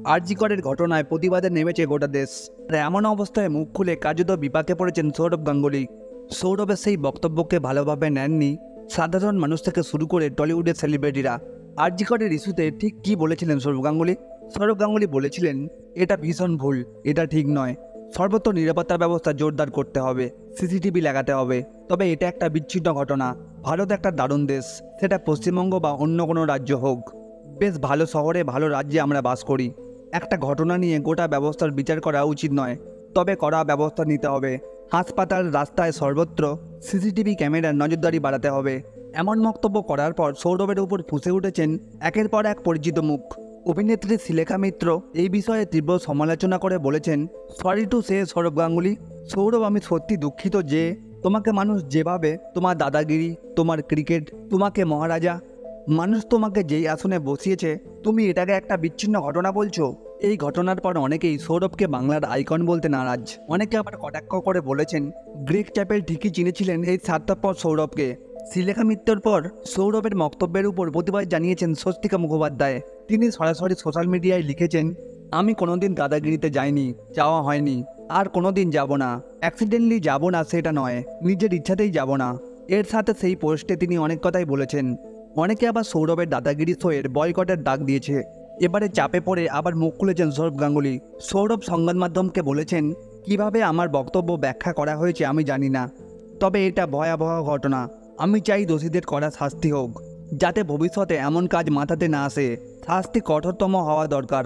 আরজি করের ঘটনায় প্রতিবাদে নেমেছে গোটা দেশ। আর এমন অবস্থায় মুখ খুলে কার্যত বিপাকে পড়েছেন সৌরভ গাঙ্গুলি। সৌরভের সেই বক্তব্যকে ভালোভাবে নেননি সাধারণ মানুষ থেকে শুরু করে টলিউডের সেলিব্রিটিরা। আরজি করের ইস্যুতে ঠিক কী বলেছিলেন সৌরভ গাঙ্গুলি? সৌরভ গাঙ্গুলি বলেছিলেন, এটা ভীষণ ভুল, এটা ঠিক নয়। সর্বত্র নিরাপত্তা ব্যবস্থা জোরদার করতে হবে, সিসিটিভি লাগাতে হবে। তবে এটা একটা বিচ্ছিন্ন ঘটনা। ভারত একটা দারুণ দেশ, সেটা পশ্চিমবঙ্গ বা অন্য কোনো রাজ্য হোক। বেশ ভালো শহরে ভালো রাজ্যে আমরা বাস করি। একটা ঘটনা নিয়ে গোটা ব্যবস্থার বিচার করা উচিত নয়, তবে কড়া ব্যবস্থা নিতে হবে। হাসপাতাল, রাস্তায়, সর্বত্র সিসিটিভি ক্যামেরার নজরদারি বাড়াতে হবে। এমন বক্তব্য করার পর সৌরভের উপর ফুঁসে উঠেছেন একের পর এক পরিচিত মুখ। অভিনেত্রী শ্রীলেখা মিত্র এই বিষয়ে তীব্র সমালোচনা করে বলেছেন, sorry to say Sourav Ganguly, Sourav আমি সত্যি দুঃখিত যে তোমাকে মানুষ যেভাবে, তোমার দাদাগিরি, তোমার ক্রিকেট, তোমাকে মহারাজা, মানুষ তোমাকে যেই আসনে বসিয়েছে, তুমি এটাকে একটা বিচ্ছিন্ন ঘটনা বলছো। এই ঘটনার পর অনেকেই সৌরভকে বাংলার আইকন বলতে নারাজ। অনেকে আবার কটাক্ষ করে বলেছেন, গ্রেগ চ্যাপেল ঠিকই চিনেছিলেন এই স্বার্থপর সৌরভকে। শ্রীলেখা মিত্রর পর সৌরভের বক্তব্যের উপর প্রতিবাদ জানিয়েছেন স্বস্তিকা মুখোপাধ্যায়। তিনি সরাসরি সোশ্যাল মিডিয়ায় লিখেছেন, আমি কোনোদিন দাদাগিরিতে যাইনি, যাওয়া হয়নি, আর কোনোদিন যাব না। অ্যাক্সিডেন্টলি যাব না সেটা নয়, নিজের ইচ্ছাতেই যাব না। এর সাথে সেই পোস্টে তিনি অনেক কথাই বলেছেন। অনেকে আবার সৌরভের দাদাগিরি শোয়ের বয়কটের ডাক দিয়েছে। এবারে চাপে পড়ে আবার মুখ খুলেছেন সৌরভ গাঙ্গুলি। সৌরভ সংবাদ মাধ্যমকে বলেছেন, কিভাবে আমার বক্তব্য ব্যাখ্যা করা হয়েছে আমি জানি না, তবে এটা ভয়াবহ ঘটনা। আমি চাই দোষীদের কড়া শাস্তি হোক, যাতে ভবিষ্যতে এমন কাজ মাথাতে না আসে। শাস্তি কঠোরতম হওয়া দরকার।